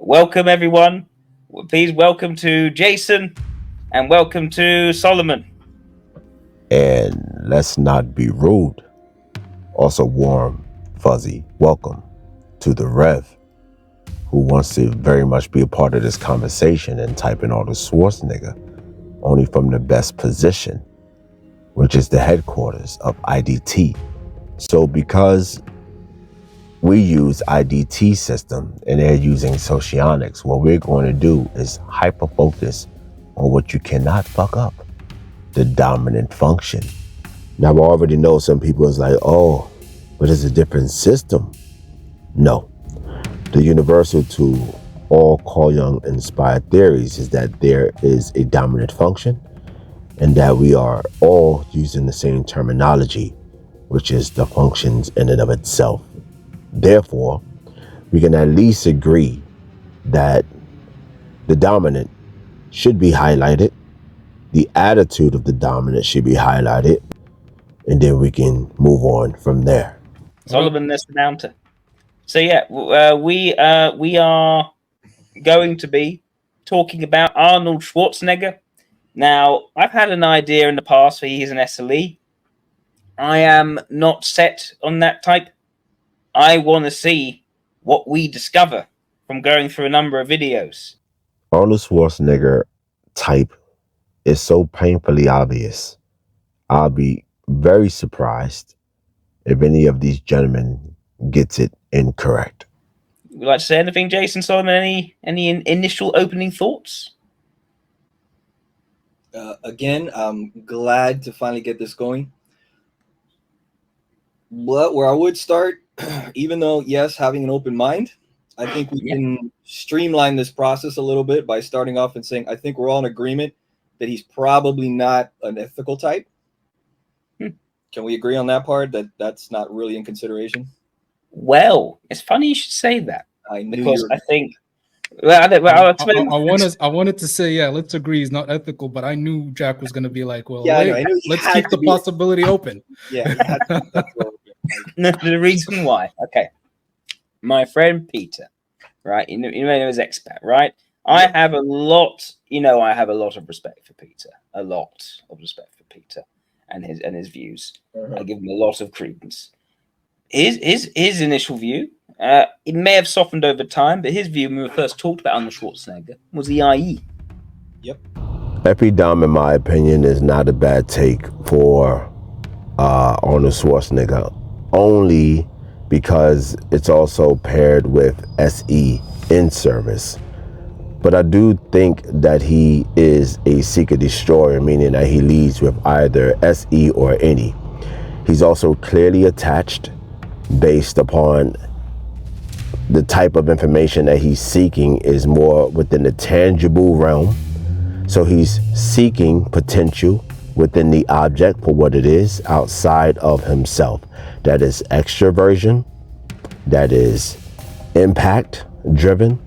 welcome everyone. Please welcome to Jason and welcome to Solomon. And let's not be rude. Also warm, fuzzy welcome to the Rev, who wants to very much be a part of this conversation and type in Arnold Schwarzenegger, only from the best position, which is the headquarters of iDT. So because we use iDT system and they're using socionics, what we're going to do is hyper-focus on what you cannot fuck up, the dominant function. Now, I already know some people is like, oh, but it's a different system. No. The universal to all Carl Jung inspired theories is that there is a dominant function and that we are all using the same terminology, which is the functions in and of itself. Therefore, we can at least agree that the dominant should be highlighted, the attitude of the dominant should be highlighted, and then we can move on from there. Solomon, that's the mountain. So yeah, we are going to be talking about Arnold Schwarzenegger. Now, I've had an idea in the past where he's an SLE. I am not set on that type. I want to see what we discover from going through a number of videos. Arnold Schwarzenegger type is so painfully obvious. I'll be very surprised if any of these gentlemen gets it incorrect. Would you like to say anything, Jason, Solomon? Any initial opening thoughts? Again, I'm glad to finally get this going. But where I would start, even though, yes, having an open mind, I think we can streamline this process a little bit by starting off and saying, I think we're all in agreement that he's probably not an ethical type. Can we agree on that part, that that's not really in consideration? Well, it's funny you should say that. I knew because you were... I think... I'll explain. I wanted to say, yeah, let's agree he's not ethical, but I knew Jack was going to be like, well, yeah, wait, let's keep the possibility open. Yeah, the reason why. Okay. My friend Peter, right? You may know his expat, right? I have a lot, I have a lot of respect for Peter. A lot of respect for Peter and his views. I give him a lot of credence. His initial view, it may have softened over time, but his view when we first talked about Arnold Schwarzenegger was the IE. Yep. Every Dom, in my opinion, is not a bad take for Arnold Schwarzenegger, only because it's also paired with SE in service. But I do think that he is a seeker-destroyer, meaning that he leads with either SE or any. He's also clearly attached based upon the type of information that he's seeking is more within the tangible realm. So he's seeking potential within the object for what it is outside of himself. That is extroversion, that is impact driven,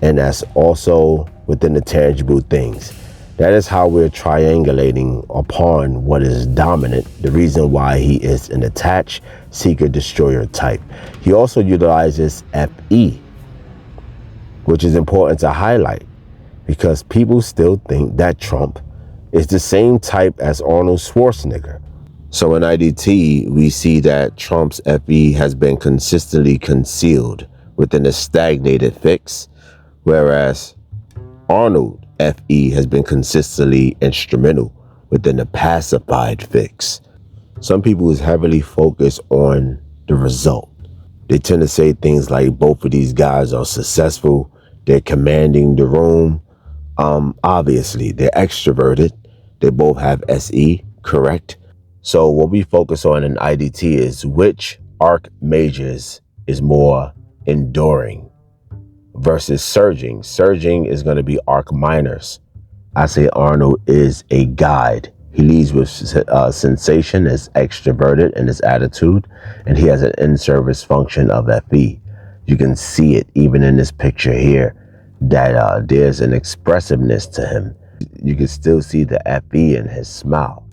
and that's also within the tangible things. That is how we're triangulating upon what is dominant, the reason why he is an attached seeker-destroyer type. He also utilizes FE, which is important to highlight because people still think that Trump is the same type as Arnold Schwarzenegger. So in iDT, we see that Trump's FE has been consistently concealed within a stagnated fix, whereas Arnold FE has been consistently instrumental within the pacified fix. Some people is heavily focused on the result. They tend to say things like both of these guys are successful, they're commanding the room. Obviously, they're extroverted. They both have SE, correct? So what we focus on in iDT is which arc majors is more enduring versus surging. Surging is going to be arc minors. I say Arnold is a guide. He leads with sensation, is extroverted in his attitude, and he has an in-service function of FE. You can see it even in this picture here, that there's an expressiveness to him. You can still see the FE in his smile.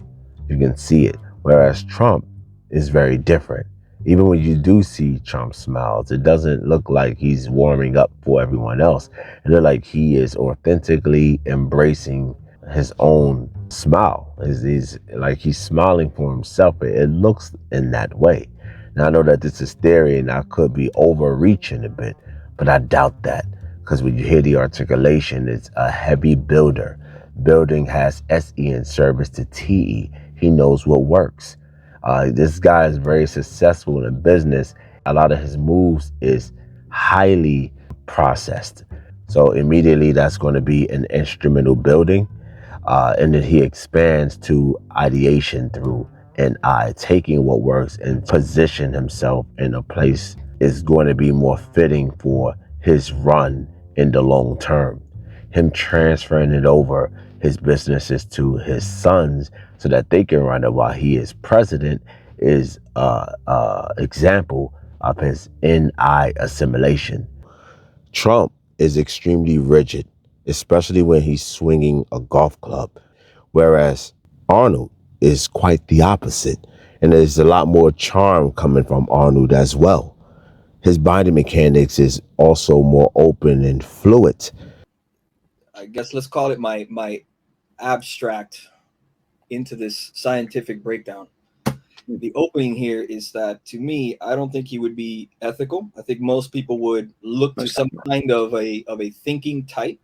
You can see it. Whereas Trump is very different. Even when you do see Trump smiles, it doesn't look like he's warming up for everyone else. It looks like he is authentically embracing his own smile. He's like he's smiling for himself. It looks in that way. Now I know that this is theory and I could be overreaching a bit, but I doubt that, because when you hear the articulation, it's a heavy builder. Building has SE in service to TE. He knows what works. This guy is very successful in business. A lot of his moves is highly processed. So immediately that's going to be an instrumental building. And then he expands to ideation through NI, taking what works and position himself in a place is going to be more fitting for his run in the long term. Him transferring it over his businesses to his sons so that they can run it while he is president is example of his NI assimilation. Trump is extremely rigid, especially when he's swinging a golf club, whereas Arnold is quite the opposite, and there's a lot more charm coming from Arnold as well. His body mechanics is also more open and fluid. I guess let's call it my abstract into this scientific breakdown. The opening here is that, to me, I don't think he would be ethical. I think most people would look to some kind of a thinking type,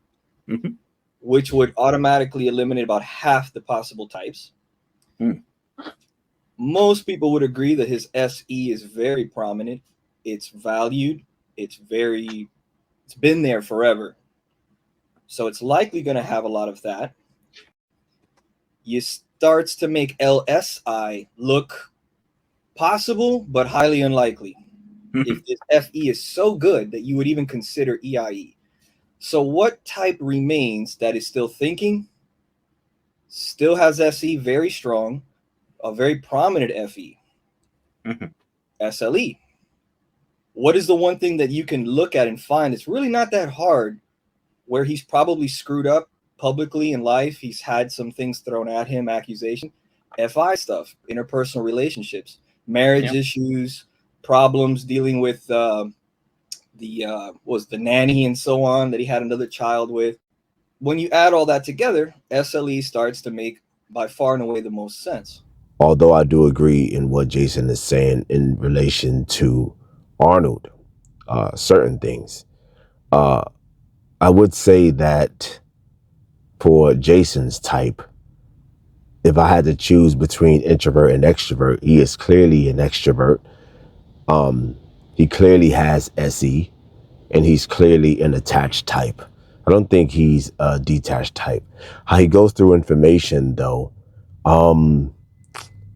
which would automatically eliminate about half the possible types. Most people would agree that his SE is very prominent. It's valued. It's been there forever. So it's likely going to have a lot of that. You starts to make LSI look possible, but highly unlikely. If this FE is so good that you would even consider EIE. So what type remains that is still thinking, still has SE very strong, a very prominent FE? SLE. What is the one thing that you can look at and find it's really not that hard, where he's probably screwed up publicly in life? He's had some things thrown at him, accusation, FI stuff, interpersonal relationships, marriage issues, problems dealing with the nanny and so on that he had another child with. When you add all that together, SLE starts to make by far and away the most sense. Although I do agree in what Jason is saying in relation to Arnold, certain things. I would say that for Jason's type, if I had to choose between introvert and extrovert, he is clearly an extrovert. He clearly has SE, and he's clearly an attached type. I don't think he's a detached type. How he goes through information, though,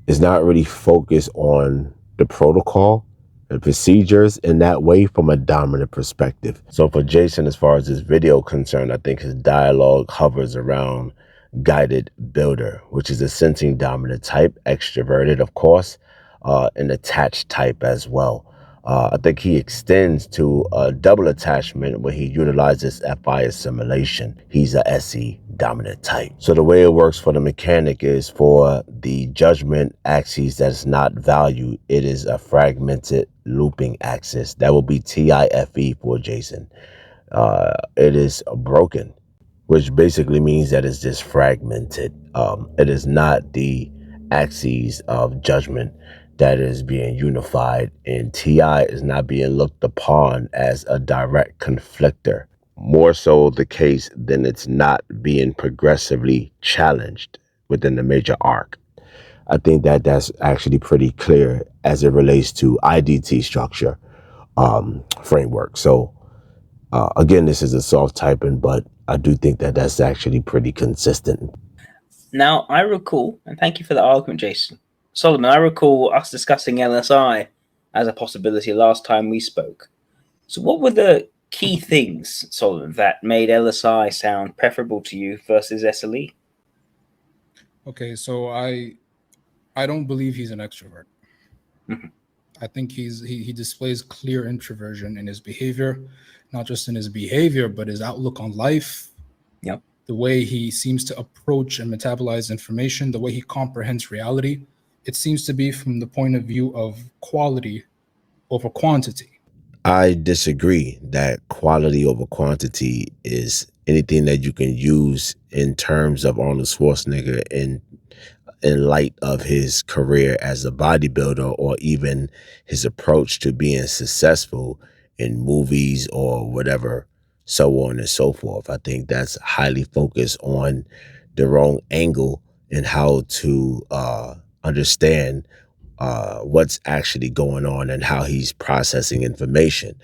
is not really focused on the protocol and procedures in that way from a dominant perspective. So for Jason, as far as this video concerned, I think his dialogue hovers around guided builder, which is a sensing dominant type, extroverted, of course, an attached type as well. I think he extends to a double attachment where he utilizes FI assimilation. He's a SE dominant type. So the way it works for the mechanic is for the judgment axis that is not valued, it is a fragmented looping axis. That will be TIFE for Jason. It is broken, which basically means that it's just fragmented. It is not the axes of judgment that is being unified, and TI is not being looked upon as a direct conflictor. More so the case than it's not being progressively challenged within the major arc. I think that that's actually pretty clear as it relates to iDT structure framework. So again, this is a soft typing, but I do think that that's actually pretty consistent. Now, I recall, and thank you for the argument, Jason. Solomon, I recall us discussing LSI as a possibility last time we spoke. So what were the key things, Solomon, that made LSI sound preferable to you versus SLE? Okay, so I don't believe he's an extrovert. I think he displays clear introversion in his behavior, not just in his behavior, but his outlook on life. Yep. The way he seems to approach and metabolize information, the way he comprehends reality. It seems to be from the point of view of quality over quantity. I disagree that quality over quantity is anything that you can use in terms of Arnold Schwarzenegger in light of his career as a bodybuilder, or even his approach to being successful in movies or whatever, so on and so forth. I think that's highly focused on the wrong angle and how to understand what's actually going on and how he's processing information.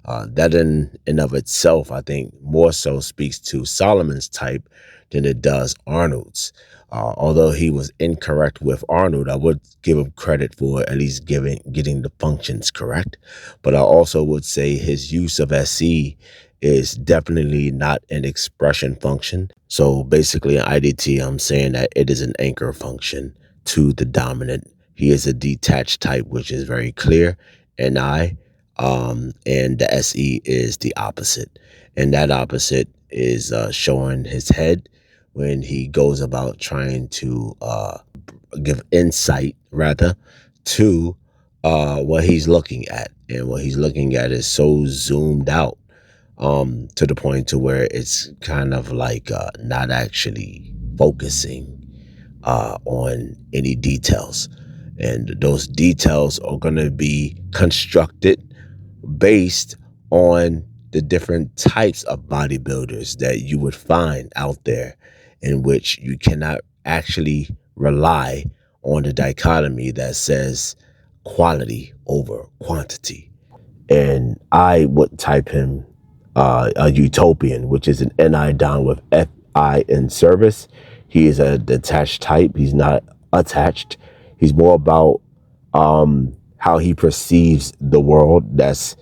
That in and of itself, I think, more so speaks to Solomon's type than it does Arnold's. Although he was incorrect with Arnold, I would give him credit for at least getting the functions correct. But I also would say his use of SE is definitely not an expression function. So basically in iDT, I'm saying that it is an anchor function to the dominant. He is a detached type, which is very clear. And the SE is the opposite. And that opposite is showing his head when he goes about trying to give insight, rather, to what he's looking at. And what he's looking at is so zoomed out to the point to where it's kind of like not actually focusing on any details. And those details are going to be constructed based on the different types of bodybuilders that you would find out there, in which you cannot actually rely on the dichotomy that says quality over quantity. And I would type him a utopian, which is an NI down with FI in service. He is a detached type. He's not attached. He's more about how he perceives the world. That's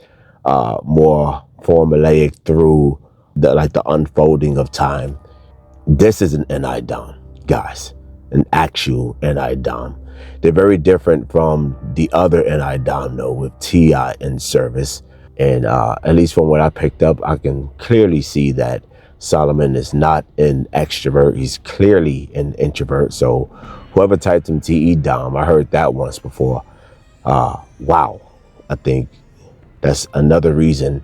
more formulaic through the unfolding of time. This is an NI Dom, guys, an actual NI Dom. They're very different from the other NI Dom, though, with TI in service. And at least from what I picked up, I can clearly see that Solomon is not an extrovert. He's clearly an introvert. So whoever typed him TE Dom, I heard that once before. Wow. I think that's another reason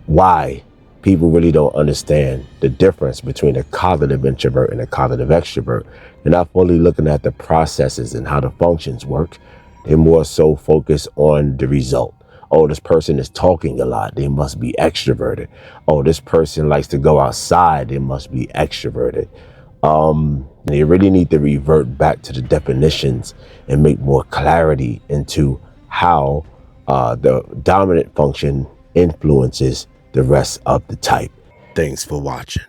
why people really don't understand the difference between a cognitive introvert and a cognitive extrovert. They're not fully looking at the processes and how the functions work. They're more so focused on the result. Oh, this person is talking a lot, they must be extroverted. Oh, this person likes to go outside, they must be extroverted. They really need to revert back to the definitions and make more clarity into how the dominant function influences the rest of the type. Thanks for watching.